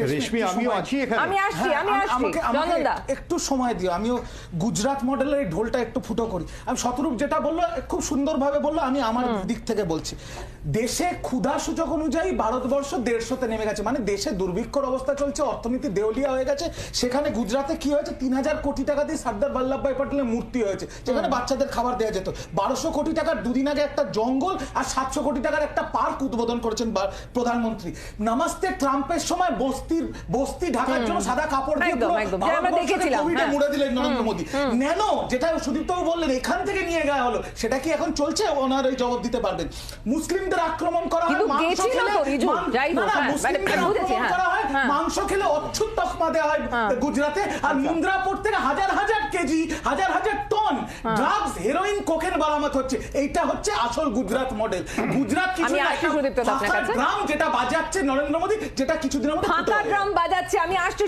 রেশমি আমিও আছি এখানে। আমি আসছি আমাকে চন্দনদা একটু সময় দিও, আমিও গুজরাট মডেলের এই ঢোলটা একটু ফুটো করি। আমি শতরূপ যেটা বললো খুব সুন্দরভাবে বললো, আমি আমার দিক থেকে বলছি। দেশে ক্ষুধা সূচক অনুযায়ী ভারতবর্ষ 150-তে নেমে গেছে, মানে দেশে দুর্ভিক্ষর অবস্থা চলছে, অর্থনীতি দেউলিয়া হয়ে গেছে। সেখানে গুজরাটে কি হয়েছে, 3000 কোটি টাকা দিয়ে সর্দার বল্লভভাই পটেলের মূর্তি হয়েছে, যেখানে বাচ্চাদের খাবার দেওয়া যেত। 1200 কোটি টাকার দুদিন আগে একটা জঙ্গল আর 700 কোটি টাকার একটা পার্ক উদ্বোধন করেছেন প্রধানমন্ত্রী। নমস্তে ট্রাম্পের সময় বস্তি ঢাকার জন্য সাদা কাপড় দিয়ে কোভিডে মুড়ে দিলেন নরেন্দ্র মোদী। ন্যানো, যেটা সুদীপ্তবাবু বললেন এখান থেকে নিয়ে গেয়া হলো, সেটা কি এখন চলছে? ওনার এই জবাব দিতে পারবেন। মুসলিমদের আক্রমণ করা হয়, মাংস খেলে অচ্ছুত তকমা দেওয়া হয় গুজরাটে, আর মুন্দ্রাপুর থেকে হাজার হাজার কেজি, হাজার হাজার টন ড্রাগস, হেরোইন, কোকেন বারামত হচ্ছে। এইটা হচ্ছে আসল গুজরাট মডেল। গুজরাট কিছু গ্রাম যেটা বাজাচ্ছে নরেন্দ্র মোদী, যেটা কিছুদিনের মধ্যে ফাঁকা ড্রাম বাজাচ্ছে। আমি আসছি।